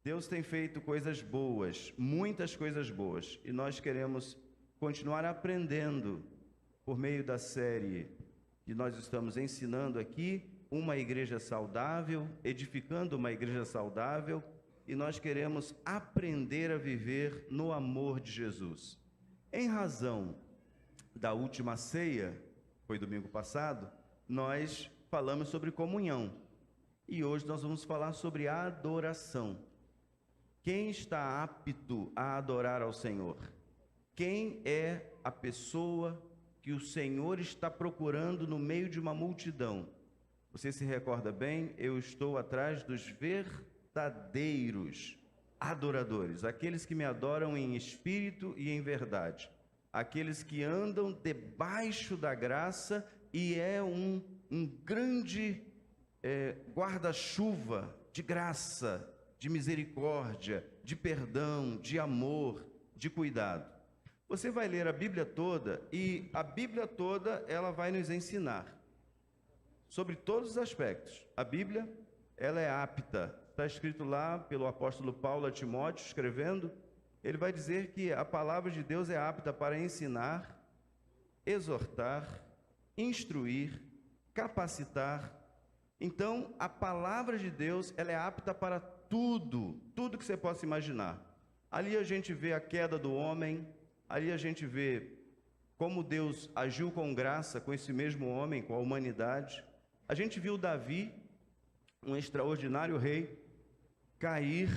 Deus tem feito coisas boas, muitas coisas boas, e nós queremos continuar aprendendo por meio da série que nós estamos ensinando aqui, uma igreja saudável, edificando uma igreja saudável, e nós queremos aprender a viver no amor de Jesus. Em razão da última ceia, foi domingo passado, nós falamos sobre comunhão, e hoje nós vamos falar sobre adoração. Quem está apto a adorar ao Senhor? Quem é a pessoa que o Senhor está procurando no meio de uma multidão? Você se recorda bem? Eu estou atrás dos verdadeiros adoradores, aqueles que me adoram em espírito e em verdade, aqueles que andam debaixo da graça e é um grande guarda-chuva de graça, de misericórdia, de perdão, de amor, de cuidado. Você vai ler a Bíblia toda e a Bíblia toda ela vai nos ensinar sobre todos os aspectos. A Bíblia, ela é apta. Está escrito lá pelo apóstolo Paulo a Timóteo, escrevendo, ele vai dizer que a palavra de Deus é apta para ensinar, exortar, instruir, capacitar. Então, a palavra de Deus, ela é apta para tudo que você possa imaginar. Ali a gente vê a queda do homem, ali a gente vê como Deus agiu com graça com esse mesmo homem, com a humanidade. A gente viu Davi, um extraordinário rei, cair,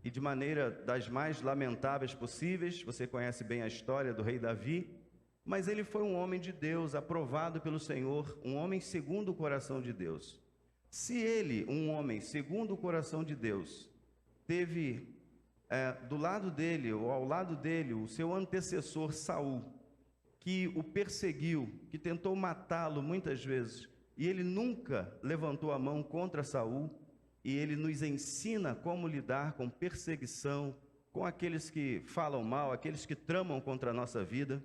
e de maneira das mais lamentáveis possíveis. Você conhece bem a história do rei Davi, mas ele foi um homem de Deus, aprovado pelo Senhor, um homem segundo o coração de Deus. Se ele, um homem segundo o coração de Deus, teve do lado dele, ou ao lado dele, o seu antecessor Saul, que o perseguiu, que tentou matá-lo muitas vezes, e ele nunca levantou a mão contra Saul, e ele nos ensina como lidar com perseguição, com aqueles que falam mal, aqueles que tramam contra a nossa vida.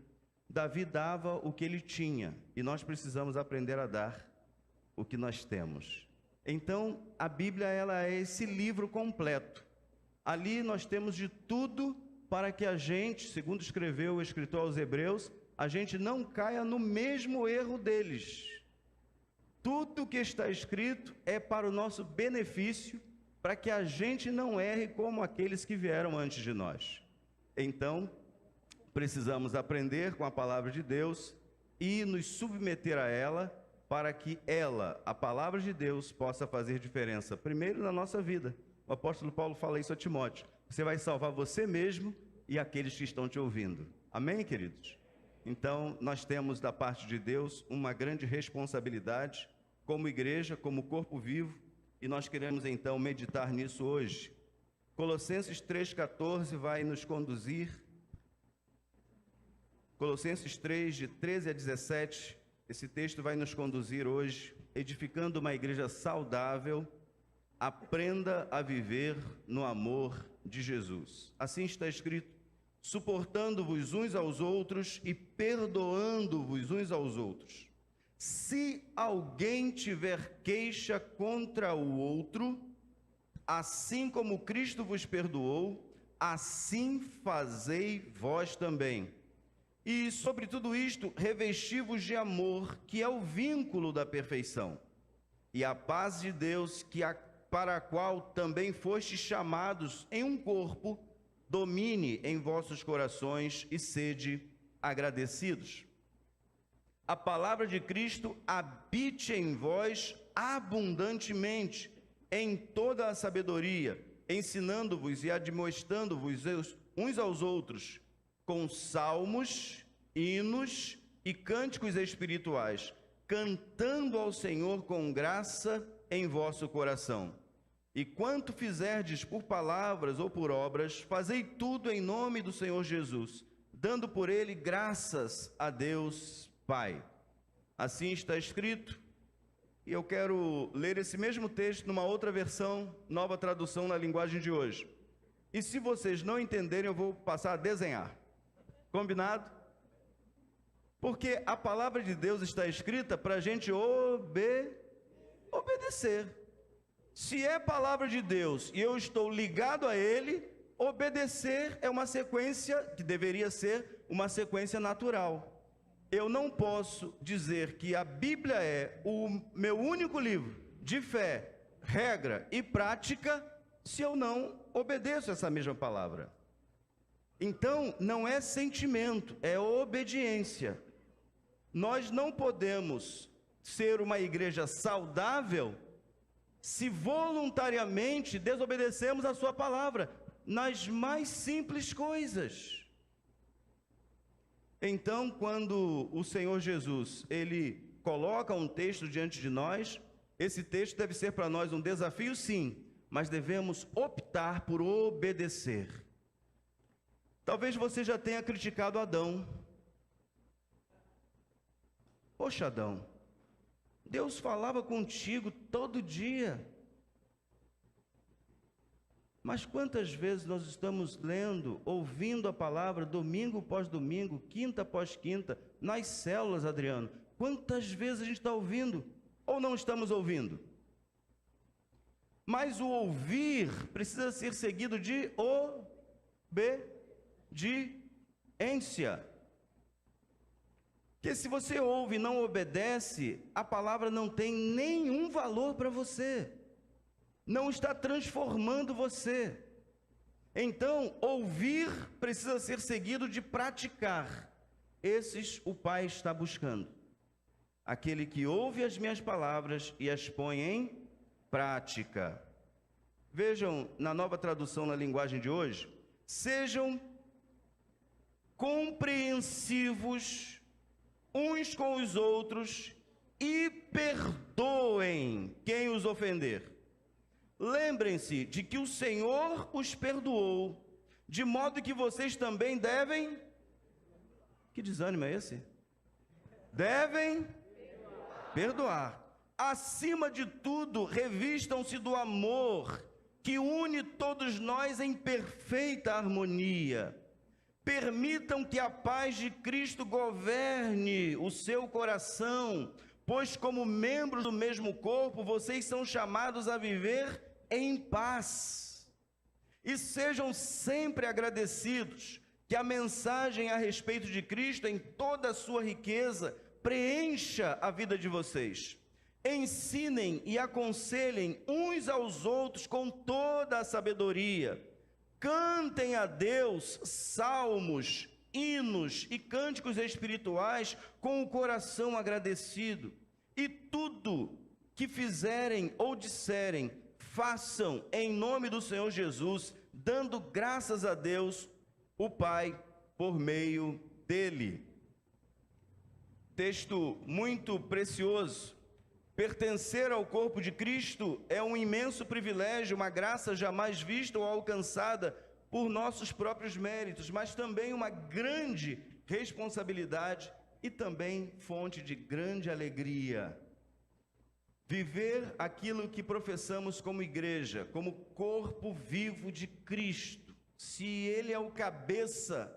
Davi dava o que ele tinha, e nós precisamos aprender a dar o que nós temos. Então, a Bíblia, ela é esse livro completo. Ali nós temos de tudo para que a gente, segundo escreveu o escritor aos Hebreus, a gente não caia no mesmo erro deles. Tudo que está escrito é para o nosso benefício, para que a gente não erre como aqueles que vieram antes de nós. Então, precisamos aprender com a palavra de Deus e nos submeter a ela, para que ela, a palavra de Deus, possa fazer diferença, primeiro na nossa vida. O apóstolo Paulo fala isso a Timóteo. Você vai salvar você mesmo e aqueles que estão te ouvindo. Amém, queridos? Então, nós temos da parte de Deus uma grande responsabilidade, como igreja, como corpo vivo, e nós queremos então meditar nisso hoje. Colossenses 3,14 vai nos conduzir. Colossenses 3, de 13 a 17, esse texto vai nos conduzir hoje, edificando uma igreja saudável. Aprenda a viver no amor de Jesus. Assim está escrito: suportando-vos uns aos outros e perdoando-vos uns aos outros. Se alguém tiver queixa contra o outro, assim como Cristo vos perdoou, assim fazei vós também. E sobre tudo isto, revesti-vos de amor, que é o vínculo da perfeição. E a paz de Deus, para a qual também fostes chamados em um corpo, domine em vossos corações e sede agradecidos. A palavra de Cristo habite em vós abundantemente, em toda a sabedoria, ensinando-vos e admoestando-vos uns aos outros, com salmos, hinos e cânticos espirituais, cantando ao Senhor com graça em vosso coração. E quanto fizerdes por palavras ou por obras, fazei tudo em nome do Senhor Jesus, dando por ele graças a Deus Pai. Assim está escrito, e eu quero ler esse mesmo texto numa outra versão, nova tradução na linguagem de hoje. E se vocês não entenderem, eu vou passar a desenhar. Combinado? Porque a palavra de Deus está escrita para a gente obedecer. Se é palavra de Deus e eu estou ligado a Ele, obedecer é uma sequência que deveria ser uma sequência natural. Eu não posso dizer que a Bíblia é o meu único livro de fé, regra e prática se eu não obedeço essa mesma palavra. Então, não é sentimento, é obediência. Nós não podemos ser uma igreja saudável se voluntariamente desobedecemos a sua palavra nas mais simples coisas. Então, quando o Senhor Jesus, ele coloca um texto diante de nós, esse texto deve ser para nós um desafio, sim, mas devemos optar por obedecer. Talvez você já tenha criticado Adão. Poxa, Adão, Deus falava contigo todo dia. Mas quantas vezes nós estamos lendo, ouvindo a palavra, domingo após domingo, quinta após quinta, nas células, Adriano? Quantas vezes a gente está ouvindo ou não estamos ouvindo? Mas o ouvir precisa ser seguido de obediência. Porque se você ouve e não obedece, a palavra não tem nenhum valor para você. Não está transformando você. Então, ouvir precisa ser seguido de praticar. Esses o Pai está buscando. Aquele que ouve as minhas palavras e as põe em prática. Vejam, na Nova Tradução na linguagem de hoje, sejam compreensivos uns com os outros e perdoem quem os ofender. Lembrem-se de que o Senhor os perdoou, de modo que vocês também devem... Que desânimo é esse? Devem perdoar. Acima de tudo, revistam-se do amor, que une todos nós em perfeita harmonia. Permitam que a paz de Cristo governe o seu coração, pois como membros do mesmo corpo, vocês são chamados a viver em paz. E sejam sempre agradecidos, que a mensagem a respeito de Cristo, em toda a sua riqueza, preencha a vida de vocês. Ensinem e aconselhem uns aos outros com toda a sabedoria. Cantem a Deus salmos, hinos e cânticos espirituais com o coração agradecido. E tudo que fizerem ou disserem, façam em nome do Senhor Jesus, dando graças a Deus, o Pai, por meio dele. Texto muito precioso. Pertencer ao corpo de Cristo é um imenso privilégio, uma graça jamais vista ou alcançada por nossos próprios méritos, mas também uma grande responsabilidade e também fonte de grande alegria. Viver aquilo que professamos como igreja, como corpo vivo de Cristo. Se Ele é o cabeça,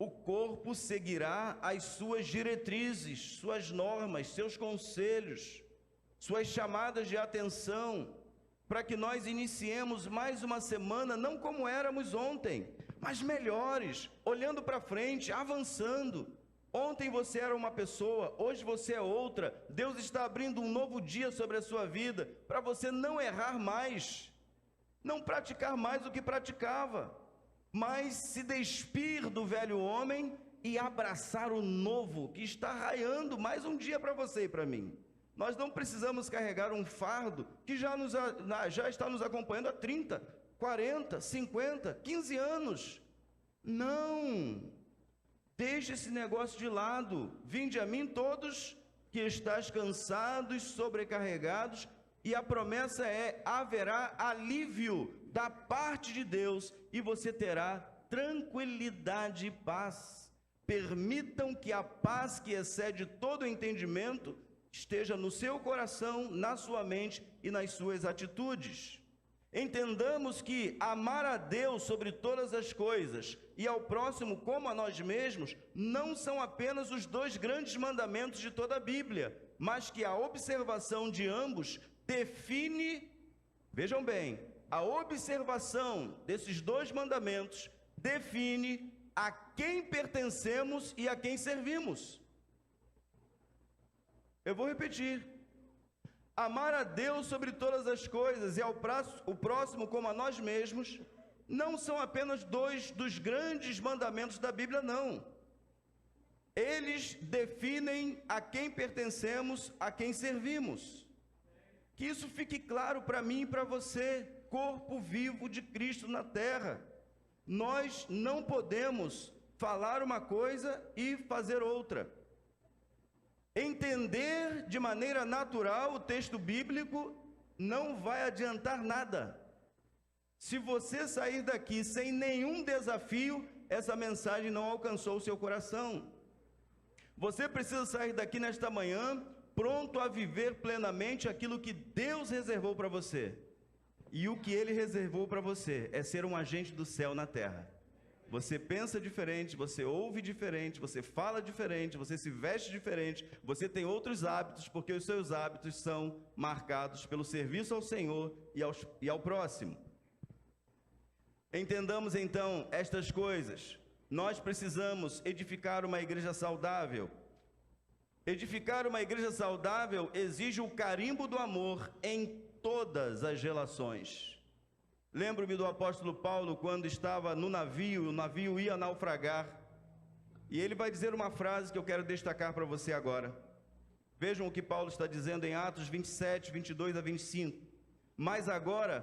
o corpo seguirá as suas diretrizes, suas normas, seus conselhos, suas chamadas de atenção, para que nós iniciemos mais uma semana, não como éramos ontem, mas melhores, olhando para frente, avançando. Ontem você era uma pessoa, hoje você é outra. Deus está abrindo um novo dia sobre a sua vida, para você não errar mais, não praticar mais o que praticava, mas se despir do velho homem e abraçar o novo, que está raiando mais um dia para você e para mim. Nós não precisamos carregar um fardo que já está nos acompanhando há 30, 40, 50, 15 anos. Não! Deixe esse negócio de lado. Vinde a mim todos que estáis cansados, sobrecarregados, e a promessa é: haverá alívio da parte de Deus e você terá tranquilidade e paz. Permitam que a paz que excede todo entendimento esteja no seu coração, na sua mente e nas suas atitudes. Entendamos que amar a Deus sobre todas as coisas e ao próximo como a nós mesmos não são apenas os dois grandes mandamentos de toda a Bíblia, mas que a observação de ambos define, vejam bem, a observação desses 2 mandamentos define a quem pertencemos e a quem servimos. Eu vou repetir. Amar a Deus sobre todas as coisas e o próximo como a nós mesmos não são apenas 2 dos grandes mandamentos da Bíblia, não. Eles definem a quem pertencemos, a quem servimos. Que isso fique claro para mim e para você, corpo vivo de Cristo na terra. Nós não podemos falar uma coisa e fazer outra. Entender de maneira natural o texto bíblico não vai adiantar nada. Se você sair daqui sem nenhum desafio, essa mensagem não alcançou o seu coração. Você precisa sair daqui nesta manhã pronto a viver plenamente aquilo que Deus reservou para você. E o que Ele reservou para você é ser um agente do céu na terra. Você pensa diferente, você ouve diferente, você fala diferente, você se veste diferente, você tem outros hábitos, porque os seus hábitos são marcados pelo serviço ao Senhor e ao próximo. Entendamos então estas coisas. Nós precisamos edificar uma igreja saudável. Edificar uma igreja saudável exige o carimbo do amor em todas as relações. Lembro-me do apóstolo Paulo quando estava no navio, o navio ia naufragar, e ele vai dizer uma frase que eu quero destacar para você agora. Vejam o que Paulo está dizendo em Atos 27, 22 a 25. Mas agora,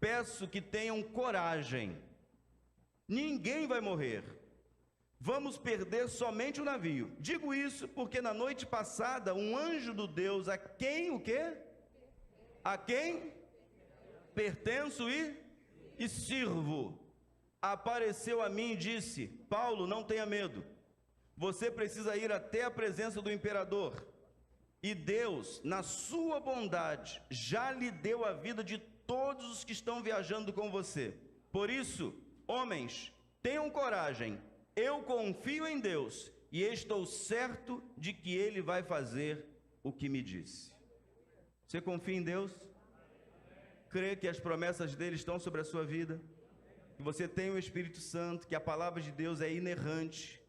peço que tenham coragem. Ninguém vai morrer. Vamos perder somente o navio. Digo isso porque na noite passada, um anjo do Deus, a quem o quê? A quem pertenço e sirvo, apareceu a mim e disse: Paulo, não tenha medo. Você precisa ir até a presença do imperador. E Deus, na sua bondade, já lhe deu a vida de todos os que estão viajando com você. Por isso, homens, tenham coragem. Eu confio em Deus e estou certo de que Ele vai fazer o que me disse. Você confia em Deus? Crê que as promessas dele estão sobre a sua vida? Que você tem o Espírito Santo, que a palavra de Deus é inerrante,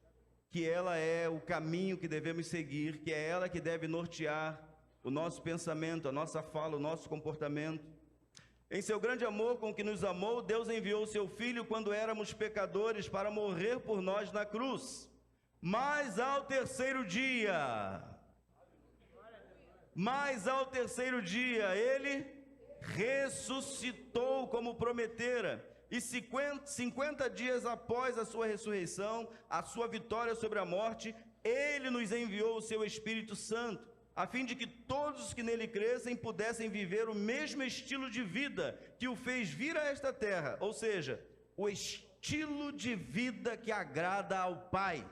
que ela é o caminho que devemos seguir, que é ela que deve nortear o nosso pensamento, a nossa fala, o nosso comportamento. Em seu grande amor com que nos amou, Deus enviou o seu Filho quando éramos pecadores para morrer por nós na cruz. Mas ao terceiro dia, Ele ressuscitou como prometera. E 50 dias após a sua ressurreição, a sua vitória sobre a morte, Ele nos enviou o seu Espírito Santo, a fim de que todos os que nele crescem pudessem viver o mesmo estilo de vida que o fez vir a esta terra, ou seja, o estilo de vida que agrada ao Pai.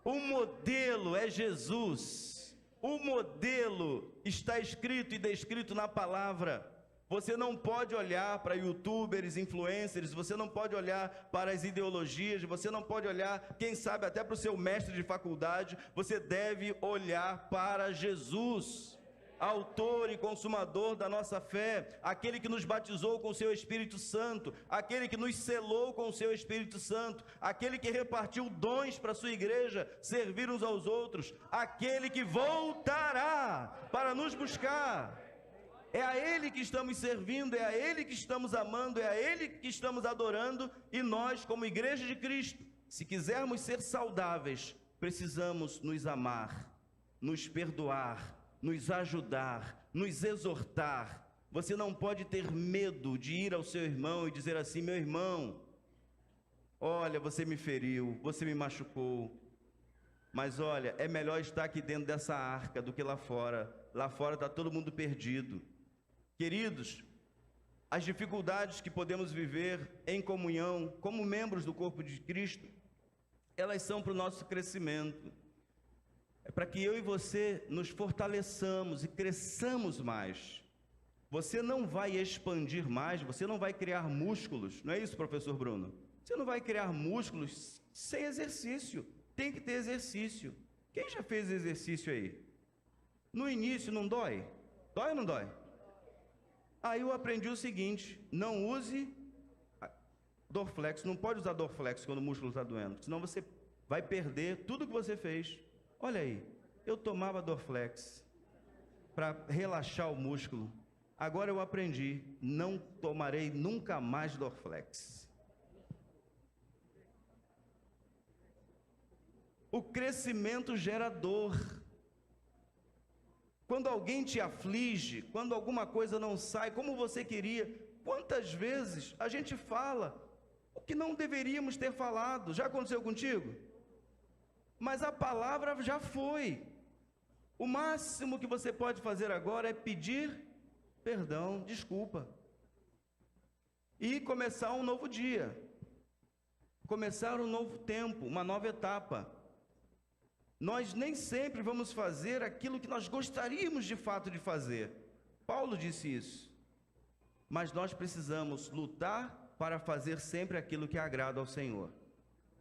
O modelo é Jesus, o modelo está escrito e descrito na palavra. Você não pode olhar para youtubers, influencers, você não pode olhar para as ideologias, você não pode olhar, quem sabe, até para o seu mestre de faculdade. Você deve olhar para Jesus, autor e consumador da nossa fé, aquele que nos batizou com o seu Espírito Santo, aquele que nos selou com o seu Espírito Santo, aquele que repartiu dons para a sua igreja, servir uns aos outros, aquele que voltará para nos buscar. É a Ele que estamos servindo, é a Ele que estamos amando, é a Ele que estamos adorando. E nós, como igreja de Cristo, se quisermos ser saudáveis, precisamos nos amar, nos perdoar, nos ajudar, nos exortar. Você não pode ter medo de ir ao seu irmão e dizer assim: meu irmão, olha, você me feriu, você me machucou, mas olha, é melhor estar aqui dentro dessa arca do que lá fora. Lá fora está todo mundo perdido. Queridos, as dificuldades que podemos viver em comunhão, como membros do corpo de Cristo, elas são para o nosso crescimento. É para que eu e você nos fortaleçamos e cresçamos mais. Você não vai expandir mais, você não vai criar músculos, não é isso, professor Bruno? Você não vai criar músculos sem exercício, tem que ter exercício. Quem já fez exercício aí? No início não dói? Dói ou não dói? Aí eu aprendi o seguinte: não use Dorflex, não pode usar Dorflex quando o músculo está doendo, senão você vai perder tudo que você fez. Olha aí, eu tomava Dorflex para relaxar o músculo. Agora eu aprendi, não tomarei nunca mais Dorflex. O crescimento gera dor. Quando alguém te aflige, quando alguma coisa não sai como você queria, quantas vezes a gente fala o que não deveríamos ter falado? Já aconteceu contigo? Mas a palavra já foi. O máximo que você pode fazer agora é pedir perdão, desculpa, e começar um novo dia, começar um novo tempo, uma nova etapa. Nós nem sempre vamos fazer aquilo que nós gostaríamos de fato de fazer. Paulo disse isso. Mas nós precisamos lutar para fazer sempre aquilo que agrada ao Senhor.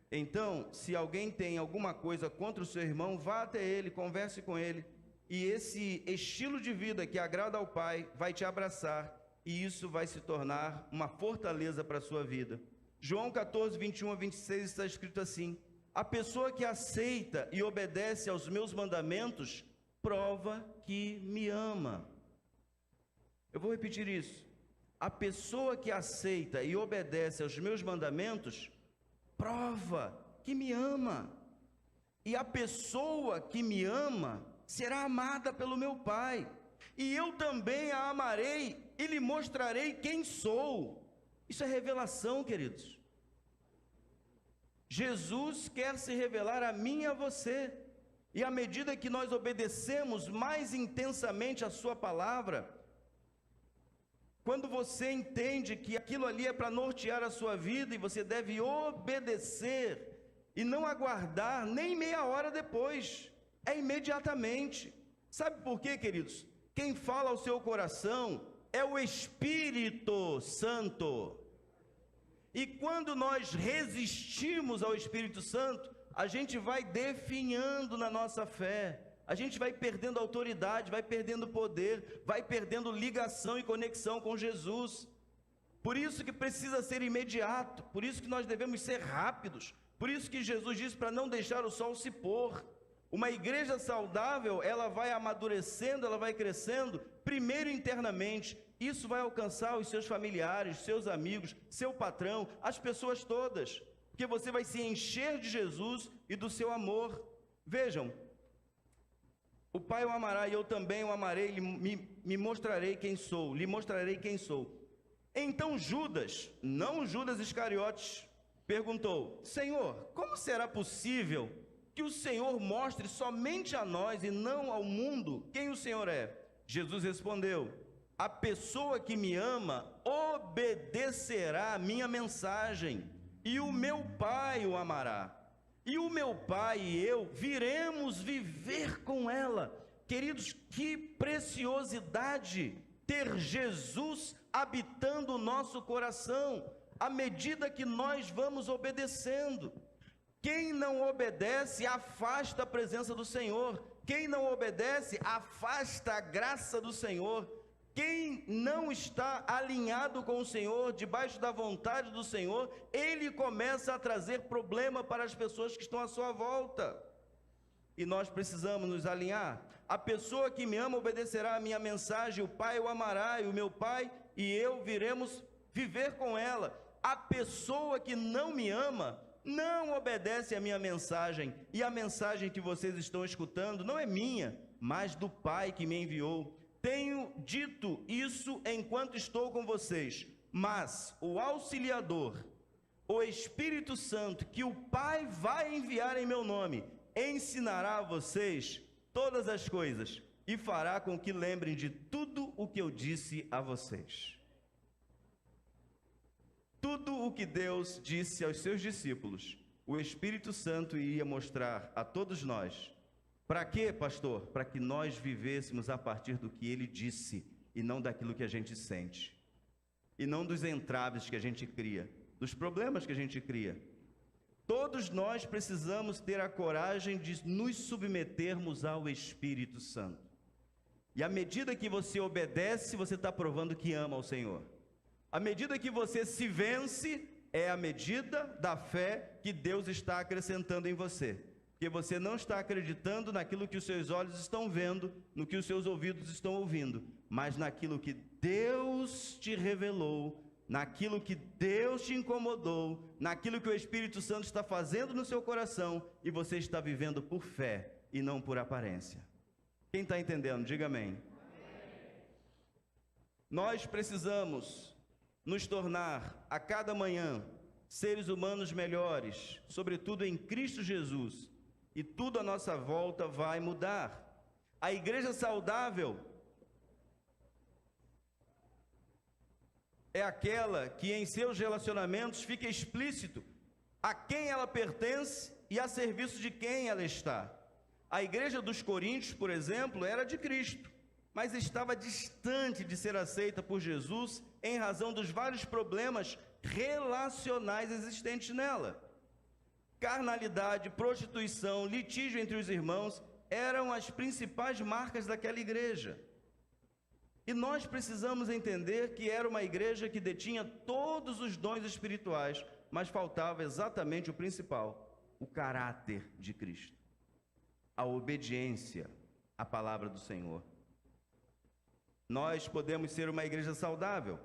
Então, se alguém tem alguma coisa contra o seu irmão, vá até ele, converse com ele. E esse estilo de vida que agrada ao Pai vai te abraçar, e isso vai se tornar uma fortaleza para a sua vida. João 14, 21 a 26 está escrito assim: a pessoa que aceita e obedece aos meus mandamentos, prova que me ama. Eu vou repetir isso. A pessoa que aceita e obedece aos meus mandamentos, prova que me ama. E a pessoa que me ama será amada pelo meu Pai, e eu também a amarei e lhe mostrarei quem sou. Isso é revelação, queridos. Jesus quer se revelar a mim e a você, e à medida que nós obedecemos mais intensamente a sua palavra, quando você entende que aquilo ali é para nortear a sua vida, e você deve obedecer, e não aguardar nem meia hora depois, é imediatamente. Sabe por quê, queridos? Quem fala ao seu coração é o Espírito Santo. E quando nós resistimos ao Espírito Santo, a gente vai definhando na nossa fé, a gente vai perdendo autoridade, vai perdendo poder, vai perdendo ligação e conexão com Jesus. Por isso que precisa ser imediato, por isso que nós devemos ser rápidos, por isso que Jesus disse para não deixar o sol se pôr. Uma igreja saudável, ela vai amadurecendo, ela vai crescendo, primeiro internamente. Isso vai alcançar os seus familiares, seus amigos, seu patrão, as pessoas todas, porque você vai se encher de Jesus e do seu amor. Vejam, o Pai o amará e eu também o amarei, me mostrarei quem sou, lhe mostrarei quem sou. Então Judas, não Judas Iscariotes, perguntou: Senhor, como será possível que o Senhor mostre somente a nós e não ao mundo quem o Senhor é? Jesus respondeu: a pessoa que me ama obedecerá a minha mensagem, e o meu Pai o amará. E o meu Pai e eu viremos viver com ela. Queridos, que preciosidade ter Jesus habitando o nosso coração, à medida que nós vamos obedecendo. Quem não obedece, afasta a presença do Senhor. Quem não obedece, afasta a graça do Senhor. Quem não está alinhado com o Senhor, debaixo da vontade do Senhor, ele começa a trazer problema para as pessoas que estão à sua volta. E nós precisamos nos alinhar. A pessoa que me ama obedecerá a minha mensagem, o Pai o amará, e o meu Pai e eu viremos viver com ela. A pessoa que não me ama não obedece a minha mensagem, e a mensagem que vocês estão escutando não é minha, mas do Pai que me enviou. Tenho dito isso enquanto estou com vocês, mas o Auxiliador, o Espírito Santo, que o Pai vai enviar em meu nome, ensinará a vocês todas as coisas e fará com que lembrem de tudo o que eu disse a vocês. Tudo o que Deus disse aos seus discípulos, o Espírito Santo iria mostrar a todos nós. Para quê, pastor? Para que nós vivêssemos a partir do que ele disse e não daquilo que a gente sente. E não dos entraves que a gente cria, dos problemas que a gente cria. Todos nós precisamos ter a coragem de nos submetermos ao Espírito Santo. E à medida que você obedece, você está provando que ama o Senhor. À medida que você se vence, é a medida da fé que Deus está acrescentando em você. Porque você não está acreditando naquilo que os seus olhos estão vendo, no que os seus ouvidos estão ouvindo, mas naquilo que Deus te revelou, naquilo que Deus te incomodou, naquilo que o Espírito Santo está fazendo no seu coração, e você está vivendo por fé e não por aparência. Quem está entendendo? Diga amém. Nós precisamos nos tornar a cada manhã seres humanos melhores, sobretudo em Cristo Jesus, e tudo à nossa volta vai mudar. A igreja saudável é aquela que em seus relacionamentos fica explícito a quem ela pertence e a serviço de quem ela está. A igreja dos Coríntios, por exemplo, era de Cristo, mas estava distante de ser aceita por Jesus em razão dos vários problemas relacionais existentes nela. Carnalidade, prostituição, litígio entre os irmãos eram as principais marcas daquela igreja. E nós precisamos entender que era uma igreja que detinha todos os dons espirituais, mas faltava exatamente o principal, o caráter de Cristo, a obediência à palavra do Senhor. Nós podemos ser uma igreja saudável,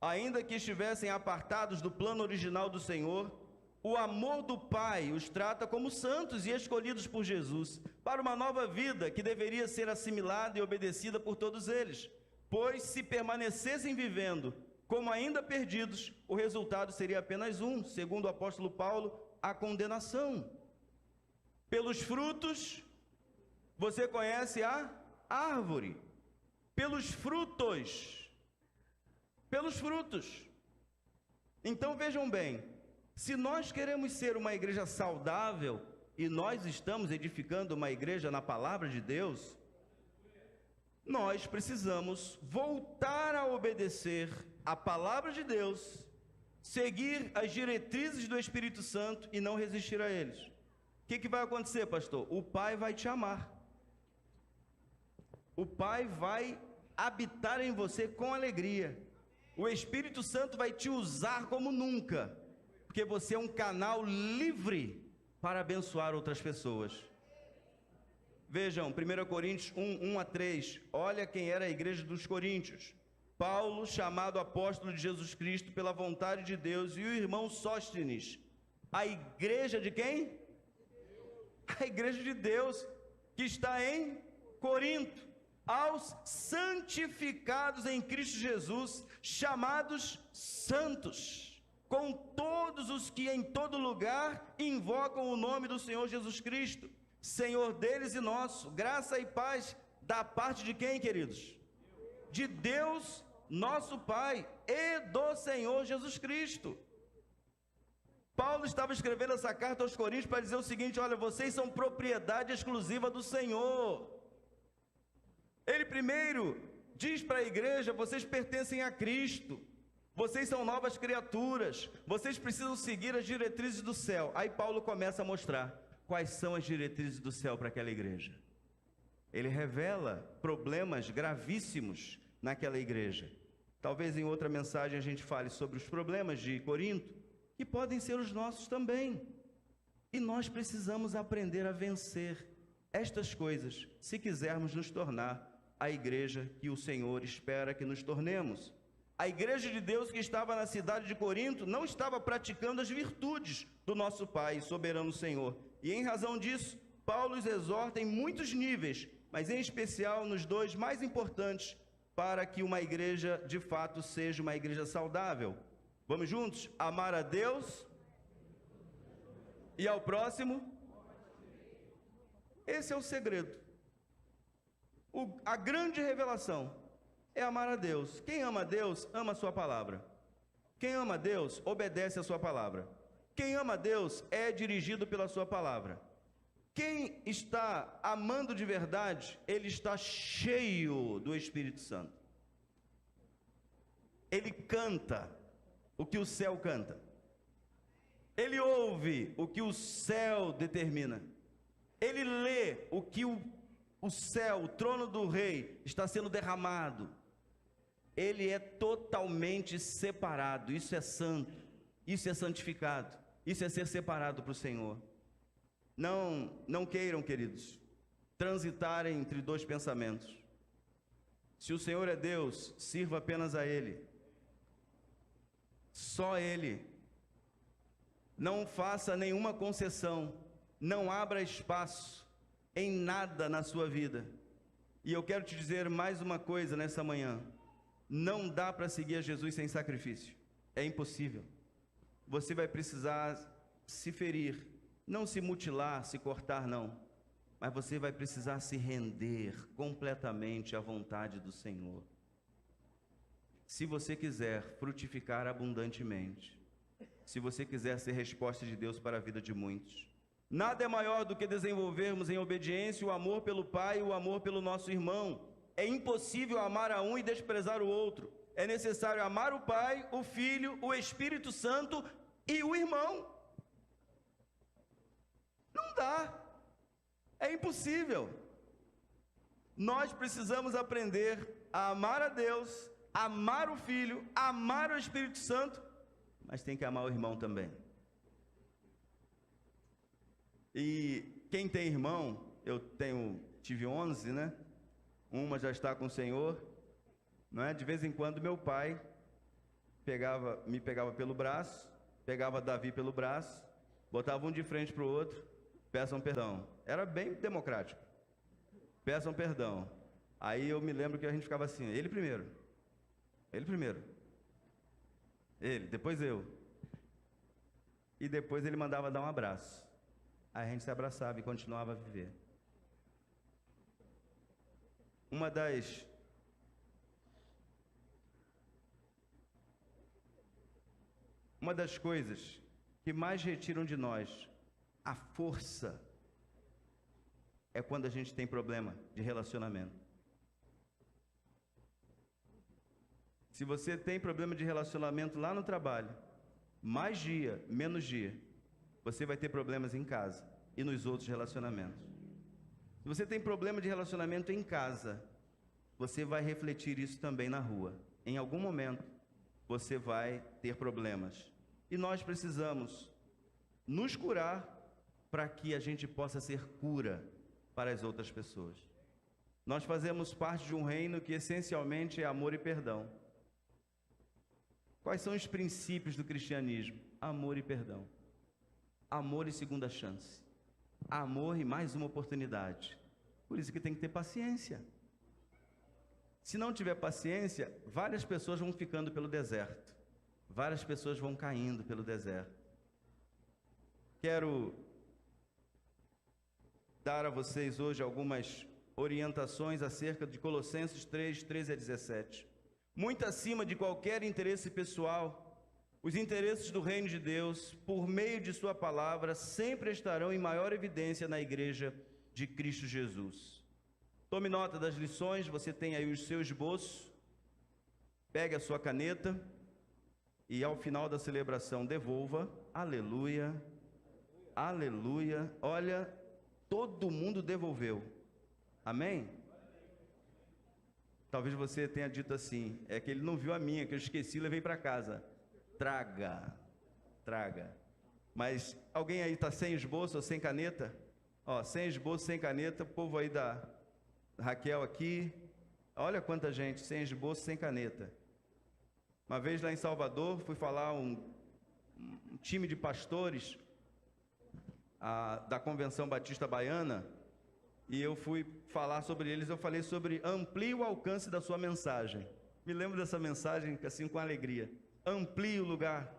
ainda que estivessem apartados do plano original do Senhor. O amor do Pai os trata como santos e escolhidos por Jesus, para uma nova vida que deveria ser assimilada e obedecida por todos eles. Pois se permanecessem vivendo como ainda perdidos, o resultado seria apenas um, segundo o apóstolo Paulo, a condenação. Pelos frutos, você conhece a árvore. Pelos frutos. Então vejam bem, se nós queremos ser uma igreja saudável, e nós estamos edificando uma igreja na palavra de Deus, nós precisamos voltar a obedecer a palavra de Deus, seguir as diretrizes do Espírito Santo e não resistir a eles. O que vai acontecer, pastor? O Pai vai te amar. O Pai vai habitar em você com alegria. O Espírito Santo vai te usar como nunca, porque você é um canal livre para abençoar outras pessoas. Vejam, 1 Coríntios 1, 1-3, olha quem era a igreja dos Coríntios. Paulo, chamado apóstolo de Jesus Cristo pela vontade de Deus, e o irmão Sóstenes. A igreja de quem? A igreja de Deus, que está em Corinto. Aos santificados em Cristo Jesus, chamados santos, com todos os que em todo lugar invocam o nome do Senhor Jesus Cristo, Senhor deles e nosso, graça e paz, da parte de quem, queridos? De Deus, nosso Pai, e do Senhor Jesus Cristo. Paulo estava escrevendo essa carta aos Coríntios para dizer o seguinte: olha, vocês são propriedade exclusiva do Senhor. Ele primeiro diz para a igreja: vocês pertencem a Cristo, vocês são novas criaturas, vocês precisam seguir as diretrizes do céu. Aí Paulo começa a mostrar quais são as diretrizes do céu para aquela igreja. Ele revela problemas gravíssimos naquela igreja. Talvez em outra mensagem a gente fale sobre os problemas de Corinto, que podem ser os nossos também. E nós precisamos aprender a vencer estas coisas, se quisermos nos tornar a igreja que o Senhor espera que nos tornemos. A igreja de Deus que estava na cidade de Corinto não estava praticando as virtudes do nosso Pai e soberano Senhor. E em razão disso, Paulo os exorta em muitos níveis, mas em especial nos dois mais importantes, para que uma igreja de fato seja uma igreja saudável. Vamos juntos? Amar a Deus e ao próximo. Esse é o segredo. A grande revelação é amar a Deus. Quem ama a Deus, ama a sua palavra. Quem ama a Deus, obedece a sua palavra. Quem ama a Deus é dirigido pela sua palavra. Quem está amando de verdade, ele está cheio do Espírito Santo. Ele canta o que o céu canta. Ele ouve o que o céu determina. Ele lê o que o o céu, o trono do rei está sendo derramado. Ele é totalmente separado. Isso é santo, isso é santificado, isso é ser separado para o Senhor. Não queiram, queridos, transitarem entre dois pensamentos. Se o Senhor é Deus, sirva apenas a Ele. Só Ele. Não faça nenhuma concessão. Não abra espaço em nada na sua vida. E eu quero te dizer mais uma coisa nessa manhã. Não dá para seguir a Jesus sem sacrifício. É impossível. Você vai precisar se ferir. Não se mutilar, se cortar, não. Mas você vai precisar se render completamente à vontade do Senhor. Se você quiser frutificar abundantemente, se você quiser ser resposta de Deus para a vida de muitos, nada é maior do que desenvolvermos em obediência o amor pelo Pai e o amor pelo nosso irmão. É impossível amar a um e desprezar o outro. É necessário amar o Pai, o Filho, o Espírito Santo e o irmão. Não dá. É impossível. Nós precisamos aprender a amar a Deus, amar o Filho, amar o Espírito Santo, mas tem que amar o irmão também. E quem tem irmão, tive 11, né? Uma já está com o Senhor, não é? De vez em quando meu pai me pegava pelo braço, pegava Davi pelo braço, botava um de frente para o outro, peçam perdão. Era bem democrático. Peçam perdão. Aí eu me lembro que a gente ficava assim, ele primeiro, ele, depois eu. E depois ele mandava dar um abraço. Aí a gente se abraçava e continuava a viver. Uma das coisas que mais retiram de nós a força é quando a gente tem problema de relacionamento. Se você tem problema de relacionamento lá no trabalho, mais dia, menos dia, você vai ter problemas em casa e nos outros relacionamentos. Se você tem problema de relacionamento em casa, você vai refletir isso também na rua. Em algum momento, você vai ter problemas. E nós precisamos nos curar para que a gente possa ser cura para as outras pessoas. Nós fazemos parte de um reino que essencialmente é amor e perdão. Quais são os princípios do cristianismo? Amor e perdão. Amor e segunda chance. Amor e mais uma oportunidade. Por isso que tem que ter paciência. Se não tiver paciência, várias pessoas vão ficando pelo deserto. Várias pessoas vão caindo pelo deserto. Quero dar a vocês hoje algumas orientações acerca de Colossenses 3, 13 a 17. Muito acima de qualquer interesse pessoal, os interesses do reino de Deus, por meio de sua palavra, sempre estarão em maior evidência na igreja de Cristo Jesus. Tome nota das lições, você tem aí o seu esboço, pegue a sua caneta e ao final da celebração devolva, aleluia, aleluia. Olha, todo mundo devolveu, amém? Talvez você tenha dito assim, é que ele não viu a minha, que eu esqueci e levei para casa. Traga. Mas alguém aí está sem esboço ou sem caneta? Ó, sem esboço, sem caneta, o povo aí da Raquel aqui, olha quanta gente, sem esboço, sem caneta. Uma vez lá em Salvador, fui falar um time de pastores da Convenção Batista Baiana, e eu fui falar sobre eles, eu falei sobre amplie o alcance da sua mensagem. Me lembro dessa mensagem assim com alegria. Amplie o lugar,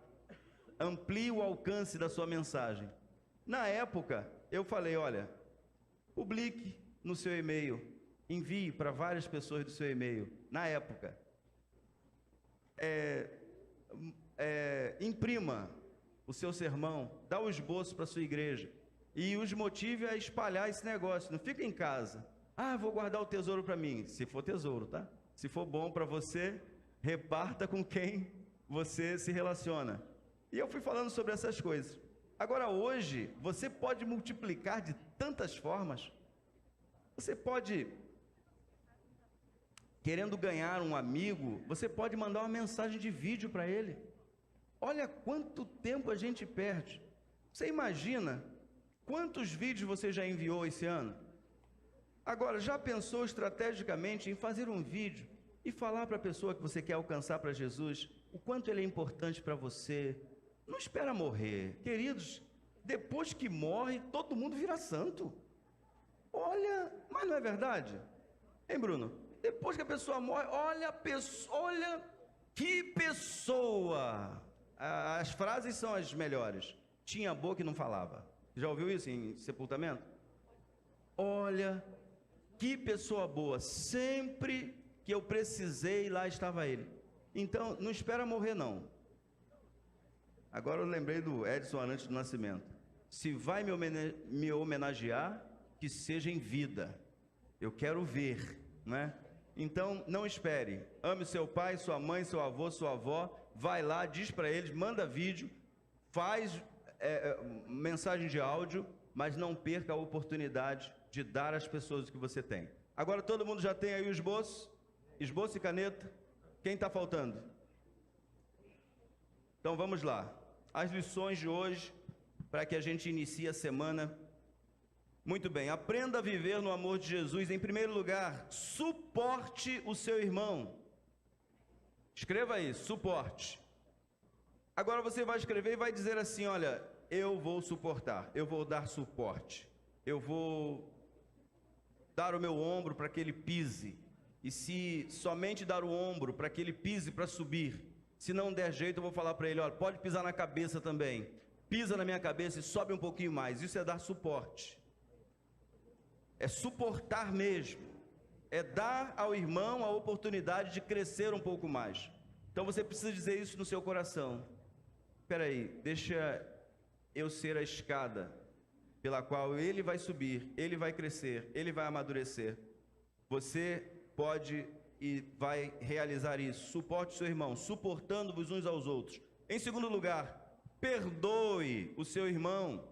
amplie o alcance da sua mensagem. Na época, eu falei, olha, publique no seu e-mail, envie para várias pessoas do seu e-mail. Na época, imprima o seu sermão, dá o esboço para a sua igreja e os motive a espalhar esse negócio. Não fica em casa. Ah, vou guardar o tesouro para mim. Se for tesouro, tá? Se for bom para você, reparta com quem você se relaciona. E eu fui falando sobre essas coisas. Agora, hoje, você pode multiplicar de tantas formas. Você pode, querendo ganhar um amigo, você pode mandar uma mensagem de vídeo para ele. Olha quanto tempo a gente perde. Você imagina quantos vídeos você já enviou esse ano? Agora, já pensou estrategicamente em fazer um vídeo e falar para a pessoa que você quer alcançar para Jesus o quanto ele é importante para você? Não espera morrer. Queridos, depois que morre, todo mundo vira santo. Olha, mas não é verdade? Hein, Bruno? Depois que a pessoa morre, olha que pessoa! As frases são as melhores. Tinha boca e não falava. Já ouviu isso em sepultamento? Olha, que pessoa boa. Sempre que eu precisei, lá estava ele. Então, não espera morrer, não. Agora eu lembrei do Edson Arantes do Nascimento. Se vai me homenagear, que seja em vida. Eu quero ver, né? Então, não espere. Ame seu pai, sua mãe, seu avô, sua avó. Vai lá, diz para eles, manda vídeo, faz mensagem de áudio, mas não perca a oportunidade de dar às pessoas o que você tem. Agora todo mundo já tem aí o esboço? Esboço e caneta? Quem está faltando? Então vamos lá. As lições de hoje, para que a gente inicie a semana. Muito bem, aprenda a viver no amor de Jesus. Em primeiro lugar, suporte o seu irmão. Escreva aí, suporte. Agora você vai escrever e vai dizer assim, olha, eu vou suportar, eu vou dar suporte, eu vou dar o meu ombro para que ele pise, e se somente dar o ombro para que ele pise para subir, se não der jeito eu vou falar para ele, olha, pode pisar na cabeça também, pisa na minha cabeça e sobe um pouquinho mais. Isso é dar suporte, é suportar mesmo. É dar ao irmão a oportunidade de crescer um pouco mais. Então você precisa dizer isso no seu coração. Espera aí, deixa eu ser a escada pela qual ele vai subir, ele vai crescer, ele vai amadurecer. Você pode e vai realizar isso. Suporte o seu irmão, suportando-vos uns aos outros. Em segundo lugar, perdoe o seu irmão.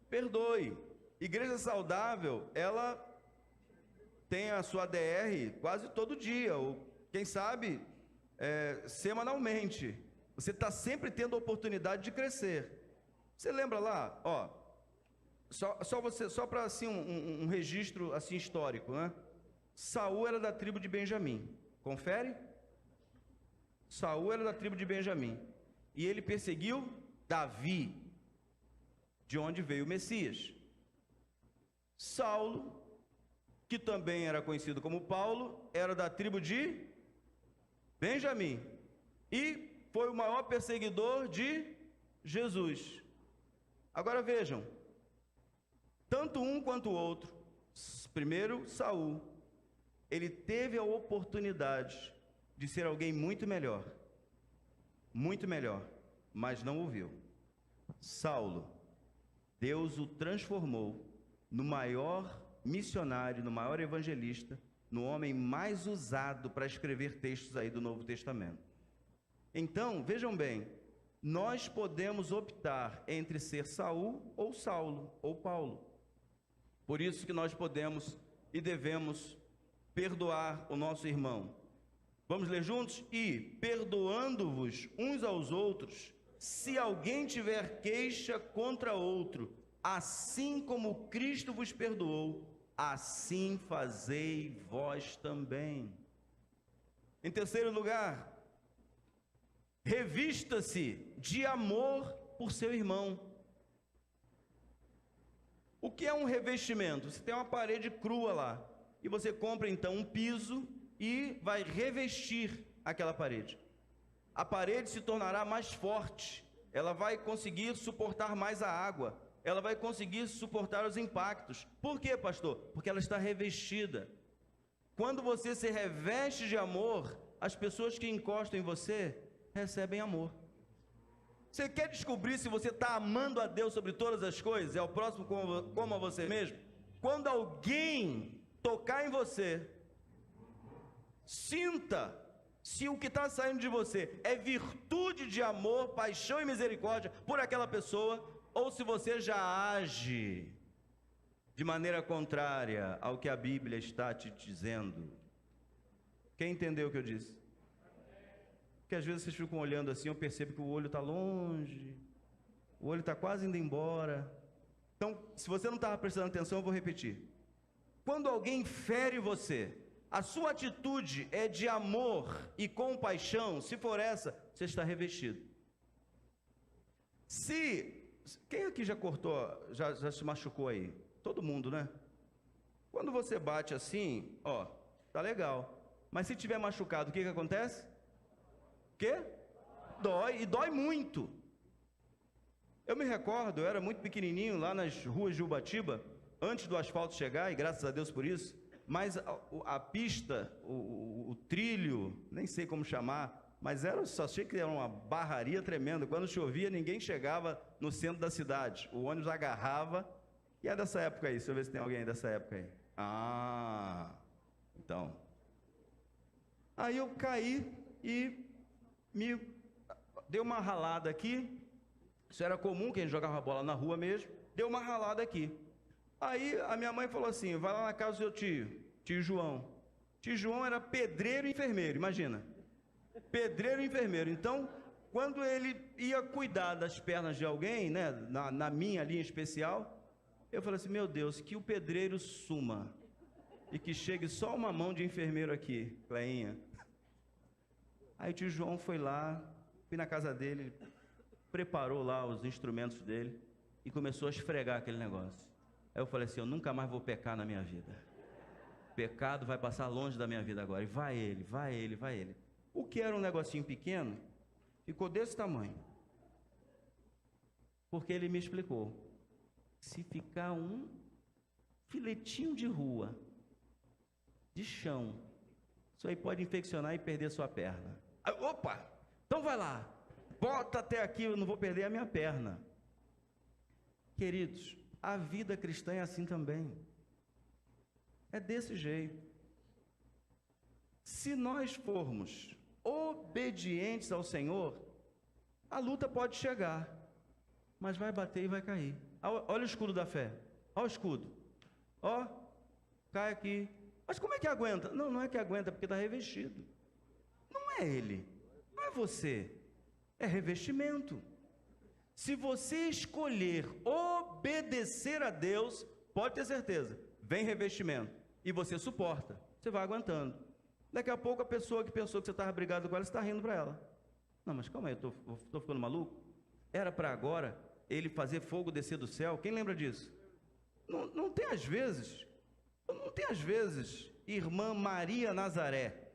Perdoe. Igreja saudável, ela tem a sua DR quase todo dia, ou quem sabe, semanalmente. Você está sempre tendo a oportunidade de crescer. Você lembra lá, ó, só para assim um registro assim histórico, né? Saul era da tribo de Benjamim. Confere? Saul era da tribo de Benjamim. E ele perseguiu Davi, de onde veio o Messias. Saulo, que também era conhecido como Paulo, era da tribo de Benjamim e foi o maior perseguidor de Jesus. Agora vejam, tanto um quanto o outro, primeiro Saul, ele teve a oportunidade de ser alguém muito melhor, mas não o viu. Saulo, Deus o transformou no maior missionário, no maior evangelista, no homem mais usado para escrever textos aí do Novo Testamento. Então, vejam bem, nós podemos optar entre ser Saul ou Saulo, ou Paulo. Por isso que nós podemos e devemos perdoar o nosso irmão. Vamos ler juntos? E, perdoando-vos uns aos outros, se alguém tiver queixa contra outro, assim como Cristo vos perdoou, assim fazei vós também. Em terceiro lugar, revista-se de amor por seu irmão. O que é um revestimento? Você tem uma parede crua lá, e você compra então um piso e vai revestir aquela parede. A parede se tornará mais forte, ela vai conseguir suportar mais a água, ela vai conseguir suportar os impactos. Por quê, pastor? Porque ela está revestida. Quando você se reveste de amor, as pessoas que encostam em você recebem amor. Você quer descobrir se você está amando a Deus sobre todas as coisas, é o próximo como a você mesmo? Quando alguém tocar em você, sinta se o que está saindo de você é virtude de amor, paixão e misericórdia por aquela pessoa, ou se você já age de maneira contrária ao que a Bíblia está te dizendo. Quem entendeu o que eu disse? Porque às vezes vocês ficam olhando assim, eu percebo que o olho está longe, o olho está quase indo embora. Então, se você não estava prestando atenção, eu vou repetir. Quando alguém fere você, a sua atitude é de amor e compaixão. Se for essa, você está revestido. Quem aqui já cortou, já se machucou aí? Todo mundo, né? Quando você bate assim, ó, tá legal. Mas se tiver machucado, o que acontece? O quê? Dói, e dói muito. Eu me recordo, eu era muito pequenininho, lá nas ruas de Ubatiba, antes do asfalto chegar, e graças a Deus por isso, mas a pista, o trilho, nem sei como chamar, mas só achei que era uma barraria tremenda. Quando chovia, ninguém chegava no centro da cidade. O ônibus agarrava. E é dessa época aí, deixa eu ver se tem alguém dessa época aí. Então. Aí eu caí e me deu uma ralada aqui. Isso era comum, que a gente jogava bola na rua mesmo. Deu uma ralada aqui. Aí a minha mãe falou assim, vai lá na casa do seu tio João. Tio João era pedreiro e enfermeiro, imagina. Pedreiro e enfermeiro. Então, quando ele ia cuidar das pernas de alguém, né, na minha ali em especial, eu falei assim, meu Deus, que o pedreiro suma e que chegue só uma mão de enfermeiro aqui, Cleinha. Aí o tio João foi lá, fui na casa dele, preparou lá os instrumentos dele e começou a esfregar aquele negócio. Aí eu falei assim, eu nunca mais vou pecar na minha vida. Pecado vai passar longe da minha vida agora. E vai ele, vai ele, vai ele. O que era um negocinho pequeno, ficou desse tamanho. Porque ele me explicou. Se ficar um filetinho de rua, de chão, isso aí pode infeccionar e perder sua perna. Opa! Então vai lá, bota até aqui, eu não vou perder a minha perna. Queridos, a vida cristã é assim também. É desse jeito. Se nós formos obedientes ao Senhor, a luta pode chegar, mas vai bater e vai cair. Olha o escudo da fé. Olha o escudo. Ó, cai aqui. Mas como é que aguenta? Não, não é que aguenta, porque está revestido. Não é ele. Não é você. É revestimento. Se você escolher obedecer a Deus, pode ter certeza, vem revestimento. E você suporta. Você vai aguentando. Daqui a pouco a pessoa que pensou que você estava brigado com ela, você está rindo para ela. Não, mas calma aí, eu estou ficando maluco? Era para agora ele fazer fogo descer do céu? Quem lembra disso? Não tem às vezes, irmã Maria Nazaré.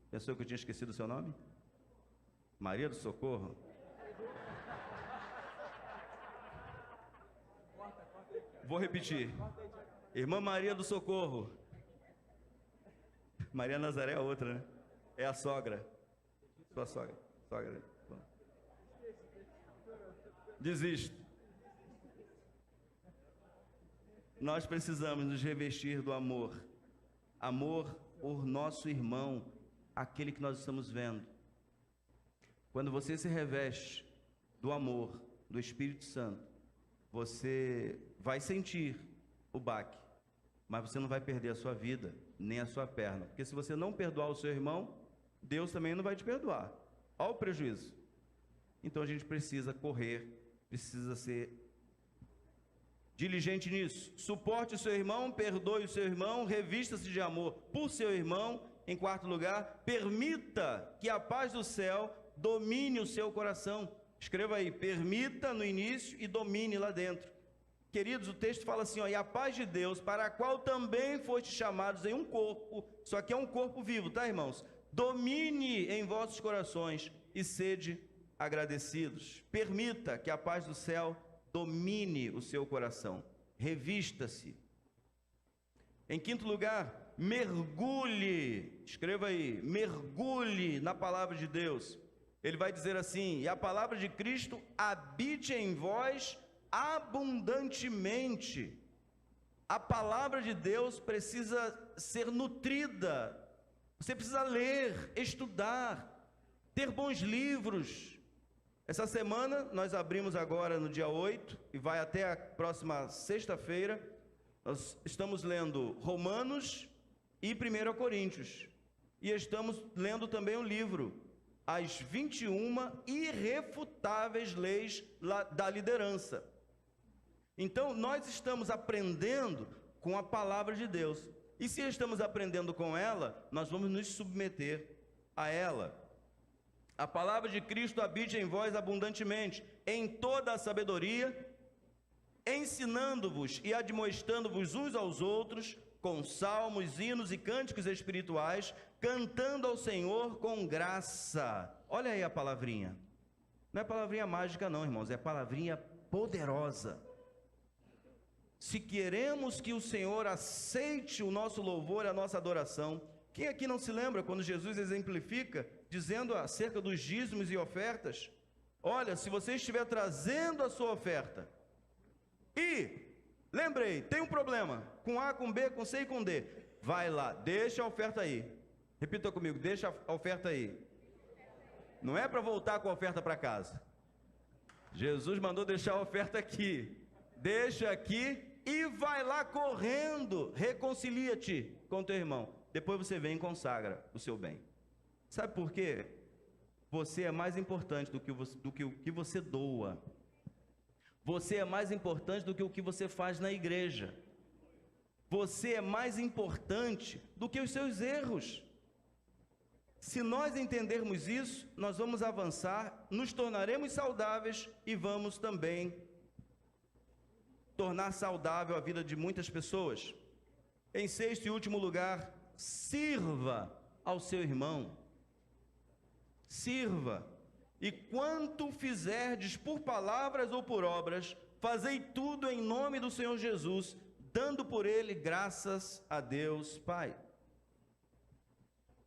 Pensou que eu tinha esquecido o seu nome? Maria do Socorro? Vou repetir. Irmã Maria do Socorro. Maria Nazaré é a outra, né? É a sogra. Sua sogra. Desisto. Nós precisamos nos revestir do amor. Amor por nosso irmão, aquele que nós estamos vendo. Quando você se reveste do amor, do Espírito Santo, você vai sentir o baque, mas você não vai perder a sua vida, nem a sua perna. Porque se você não perdoar o seu irmão, Deus também não vai te perdoar. Olha o prejuízo. Então a gente precisa correr, precisa ser diligente nisso. Suporte o seu irmão, perdoe o seu irmão, revista-se de amor por seu irmão. Em quarto lugar, permita que a paz do céu domine o seu coração. Escreva aí, permita no início e domine lá dentro. Queridos, o texto fala assim, ó, e a paz de Deus, para a qual também foste chamados em um corpo, só que é um corpo vivo, tá, irmãos? Domine em vossos corações e sede agradecidos. Permita que a paz do céu domine o seu coração. Revista-se. Em quinto lugar, mergulhe. Escreva aí, mergulhe na palavra de Deus. Ele vai dizer assim, e a palavra de Cristo habite em vós abundantemente. A palavra de Deus precisa ser nutrida. Você precisa ler, estudar, ter bons livros. Essa semana nós abrimos agora no dia 8 e vai até a próxima sexta-feira. Nós estamos lendo Romanos e 1 Coríntios. E estamos lendo também o livro As 21 Irrefutáveis Leis da Liderança. Então, nós estamos aprendendo com a palavra de Deus. E se estamos aprendendo com ela, nós vamos nos submeter a ela. A palavra de Cristo habite em vós abundantemente, em toda a sabedoria, ensinando-vos e admoestando-vos uns aos outros, com salmos, hinos e cânticos espirituais, cantando ao Senhor com graça. Olha aí a palavrinha. Não é palavrinha mágica não, irmãos, é palavrinha poderosa. Se queremos que o Senhor aceite o nosso louvor e a nossa adoração, quem aqui não se lembra quando Jesus exemplifica, dizendo acerca dos dízimos e ofertas? Olha, se você estiver trazendo a sua oferta, e, lembrei, tem um problema, com A, com B, com C e com D, vai lá, deixa a oferta aí. Repita comigo, deixa a oferta aí. Não é para voltar com a oferta para casa. Jesus mandou deixar a oferta aqui. Deixa aqui e vai lá correndo, reconcilia-te com teu irmão. Depois você vem e consagra o seu bem. Sabe por quê? Você é mais importante do que o que você doa. Você é mais importante do que o que você faz na igreja. Você é mais importante do que os seus erros. Se nós entendermos isso, nós vamos avançar, nos tornaremos saudáveis e vamos também tornar saudável a vida de muitas pessoas. Em sexto e último lugar, sirva ao seu irmão. Sirva. E quanto fizerdes por palavras ou por obras, fazei tudo em nome do Senhor Jesus, dando por ele graças a Deus Pai.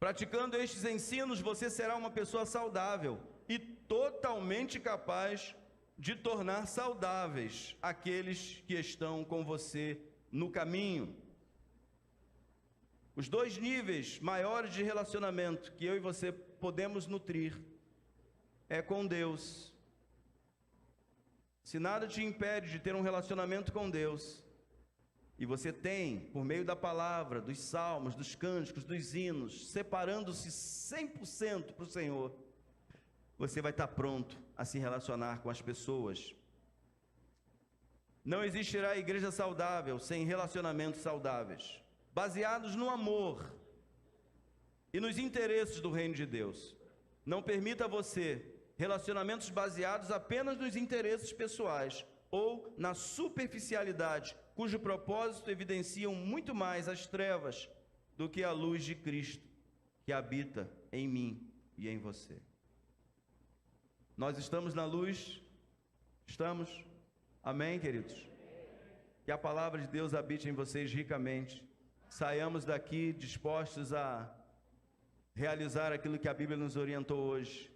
Praticando estes ensinos, você será uma pessoa saudável e totalmente capaz de tornar saudáveis aqueles que estão com você no caminho. Os dois níveis maiores de relacionamento que eu e você podemos nutrir é com Deus. Se nada te impede de ter um relacionamento com Deus, e você tem, por meio da palavra, dos salmos, dos cânticos, dos hinos, separando-se 100% para o Senhor, você vai estar pronto a se relacionar com as pessoas. Não existirá igreja saudável sem relacionamentos saudáveis, baseados no amor e nos interesses do reino de Deus. Não permita você relacionamentos baseados apenas nos interesses pessoais ou na superficialidade, cujo propósito evidenciam muito mais as trevas do que a luz de Cristo que habita em mim e em você. Nós estamos na luz? Estamos? Amém, queridos? Que a palavra de Deus habite em vocês ricamente. Saiamos daqui dispostos a realizar aquilo que a Bíblia nos orientou hoje.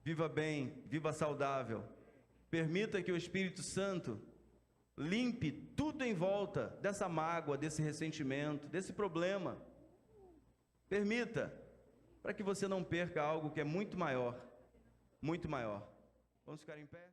Viva bem, viva saudável. Permita que o Espírito Santo limpe tudo em volta dessa mágoa, desse ressentimento, desse problema. Permita, para que você não perca algo que é muito maior. Muito maior. Vamos ficar em pé?